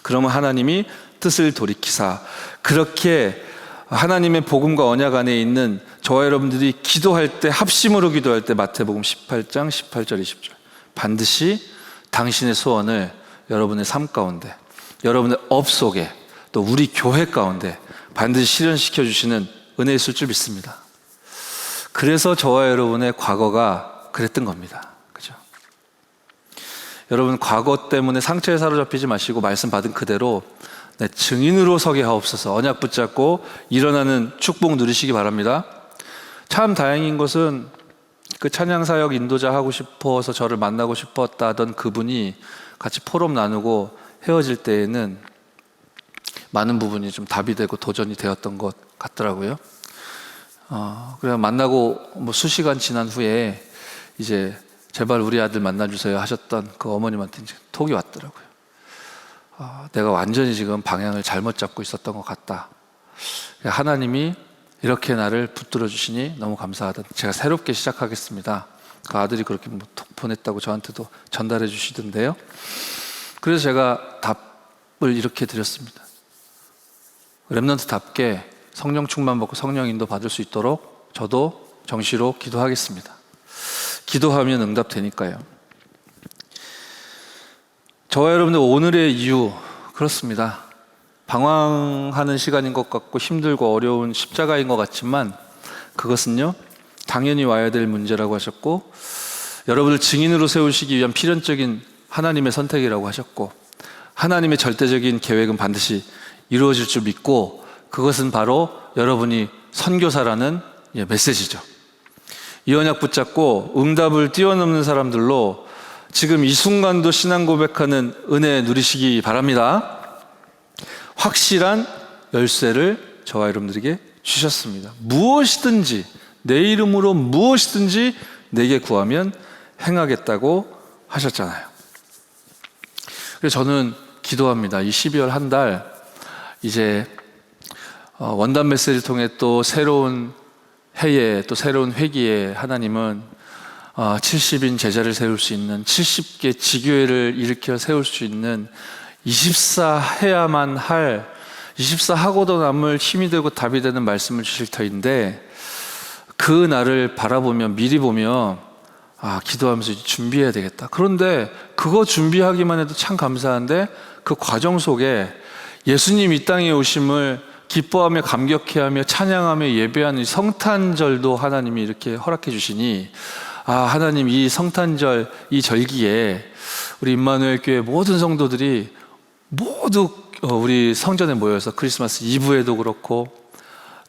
그러면 하나님이 뜻을 돌이키사, 그렇게 하나님의 복음과 언약 안에 있는 저와 여러분들이 기도할 때, 합심으로 기도할 때, 마태복음 18장 18절 20절, 반드시 당신의 소원을 여러분의 삶 가운데, 여러분의 업 속에, 또 우리 교회 가운데 반드시 실현시켜 주시는 은혜 있을 줄 믿습니다. 그래서 저와 여러분의 과거가 그랬던 겁니다. 그죠? 여러분, 과거 때문에 상처에 사로잡히지 마시고 말씀 받은 그대로 증인으로 서게 하옵소서. 언약 붙잡고 일어나는 축복 누리시기 바랍니다. 참 다행인 것은 그 찬양사역 인도자 하고 싶어서 저를 만나고 싶었다 하던 그분이 같이 포럼 나누고 헤어질 때에는 많은 부분이 좀 답이 되고 도전이 되었던 것 같더라고요. 그래서 만나고 뭐 수시간 지난 후에 이제 제발 우리 아들 만나주세요 하셨던 그 어머님한테 이제 톡이 왔더라고요. 내가 완전히 지금 방향을 잘못 잡고 있었던 것 같다. 하나님이 이렇게 나를 붙들어 주시니 너무 감사하다. 제가 새롭게 시작하겠습니다. 그 아들이 그렇게 뭐 톡 보냈다고 저한테도 전달해 주시던데요. 그래서 제가 답을 이렇게 드렸습니다. 렘넌트답게 성령 충만 받고 성령 인도 받을 수 있도록 저도 정시로 기도하겠습니다. 기도하면 응답되니까요. 저와 여러분들 오늘의 이유 그렇습니다. 방황하는 시간인 것 같고 힘들고 어려운 십자가인 것 같지만 그것은요 당연히 와야 될 문제라고 하셨고, 여러분을 증인으로 세우시기 위한 필연적인 하나님의 선택이라고 하셨고, 하나님의 절대적인 계획은 반드시 이루어질 줄 믿고, 그것은 바로 여러분이 선교사라는 메시지죠. 이 언약 붙잡고 응답을 뛰어넘는 사람들로 지금 이 순간도 신앙 고백하는 은혜 누리시기 바랍니다. 확실한 열쇠를 저와 여러분들에게 주셨습니다. 무엇이든지 내 이름으로 무엇이든지 내게 구하면 행하겠다고 하셨잖아요. 그래서 저는 기도합니다. 이 12월 한 달 이제 원단 메시지를 통해 또 새로운 해에 또 새로운 회기에 하나님은 70인 제자를 세울 수 있는 70개 지교회를 일으켜 세울 수 있는 24 해야만 할 24 하고도 남을 힘이 되고 답이 되는 말씀을 주실 터인데, 그 날을 바라보며 미리 보며 기도하면서 준비해야 되겠다. 그런데 그거 준비하기만 해도 참 감사한데 그 과정 속에 예수님 이 땅에 오심을 기뻐하며 감격해하며 찬양하며 예배하는 성탄절도 하나님이 이렇게 허락해 주시니, 하나님 이 성탄절 이 절기에 우리 임마누엘 교회 모든 성도들이 모두 우리 성전에 모여서 크리스마스 이브에도 그렇고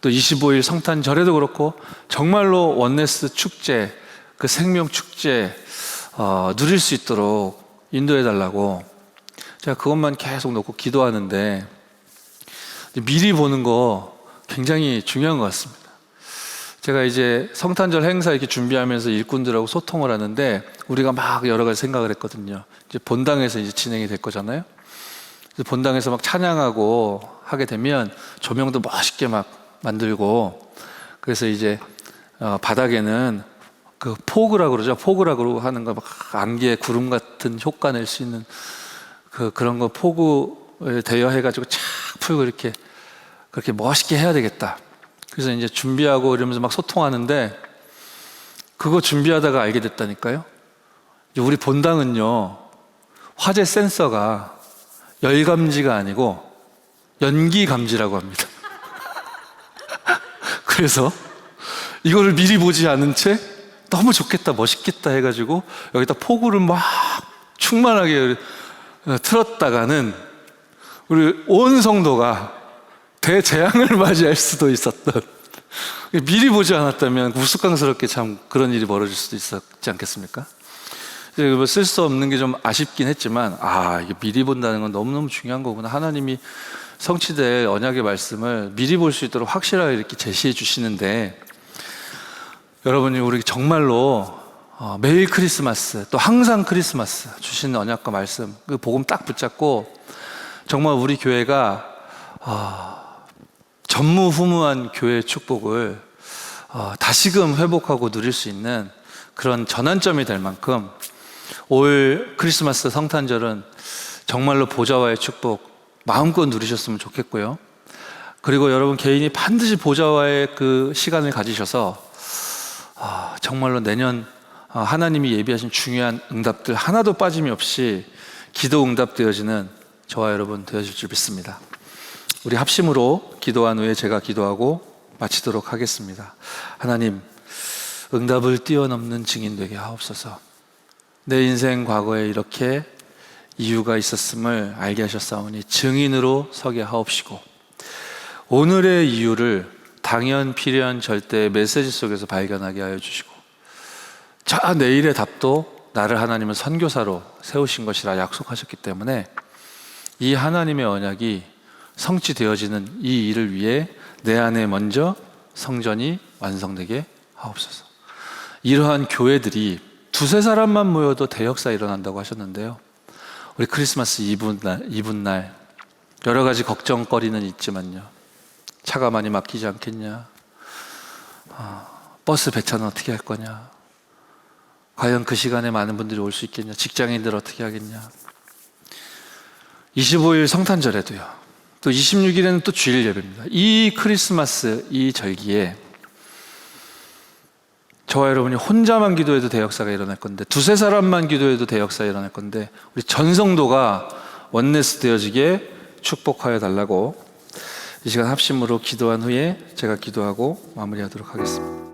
또 25일 성탄절에도 그렇고 정말로 원네스 축제, 그 생명 축제 누릴 수 있도록 인도해 달라고 제가 그것만 계속 놓고 기도하는데, 미리 보는 거 굉장히 중요한 것 같습니다. 제가 이제 성탄절 행사 이렇게 준비하면서 일꾼들하고 소통을 하는데 우리가 막 여러 가지 생각을 했거든요. 이제 본당에서 이제 진행이 될 거잖아요. 본당에서 막 찬양하고 하게 되면 조명도 멋있게 막 만들고, 그래서 이제 바닥에는 그 포그라고 그러죠. 포그라고 하는 거 막 안개 구름 같은 효과 낼 수 있는 그런 거 포그에 대여해가지고 착 풀고 이렇게 그렇게 멋있게 해야 되겠다. 그래서 이제 준비하고 이러면서 막 소통하는데, 그거 준비하다가 알게 됐다니까요. 우리 본당은요 화재 센서가 열감지가 아니고 연기감지라고 합니다. 그래서 이거를 미리 보지 않은 채 너무 좋겠다 멋있겠다 해가지고 여기다 포구를 막 충만하게 틀었다가는 우리 온 성도가 대재앙을 맞이할 수도 있었던, 미리 보지 않았다면 우스꽝스럽게 참 그런 일이 벌어질 수도 있었지 않겠습니까? 쓸 수 없는 게 좀 아쉽긴 했지만 이게 미리 본다는 건 너무너무 중요한 거구나. 하나님이 성취될 언약의 말씀을 미리 볼 수 있도록 확실하게 이렇게 제시해 주시는데, 여러분이 우리 정말로 매일 크리스마스 또 항상 크리스마스 주시는 언약과 말씀, 그 복음 딱 붙잡고 정말 우리 교회가 전무후무한 교회의 축복을 다시금 회복하고 누릴 수 있는 그런 전환점이 될 만큼 올 크리스마스 성탄절은 정말로 보좌와의 축복 마음껏 누리셨으면 좋겠고요. 그리고 여러분 개인이 반드시 보좌와의 그 시간을 가지셔서 정말로 내년 하나님이 예비하신 중요한 응답들 하나도 빠짐이 없이 기도 응답되어지는 저와 여러분 되어질 줄 믿습니다. 우리 합심으로 기도한 후에 제가 기도하고 마치도록 하겠습니다. 하나님, 응답을 뛰어넘는 증인 되게 하옵소서. 내 인생 과거에 이렇게 이유가 있었음을 알게 하셨사오니 증인으로 서게 하옵시고, 오늘의 이유를 당연, 필연, 절대의 메시지 속에서 발견하게 하여 주시고, 내일의 답도 나를 하나님은 선교사로 세우신 것이라 약속하셨기 때문에 이 하나님의 언약이 성취되어지는 이 일을 위해 내 안에 먼저 성전이 완성되게 하옵소서. 이러한 교회들이 두세 사람만 모여도 대역사 일어난다고 하셨는데요, 우리 크리스마스 이브날 여러 가지 걱정거리는 있지만요, 차가 많이 막히지 않겠냐, 버스 배차는 어떻게 할 거냐, 과연 그 시간에 많은 분들이 올 수 있겠냐, 직장인들 어떻게 하겠냐, 25일 성탄절에도요, 또 26일에는 또 주일 예배입니다. 이 크리스마스 이 절기에 저와 여러분이 혼자만 기도해도 대역사가 일어날 건데, 두세 사람만 기도해도 대역사가 일어날 건데, 우리 전성도가 원네스 되어지게 축복하여 달라고 이 시간 합심으로 기도한 후에 제가 기도하고 마무리하도록 하겠습니다.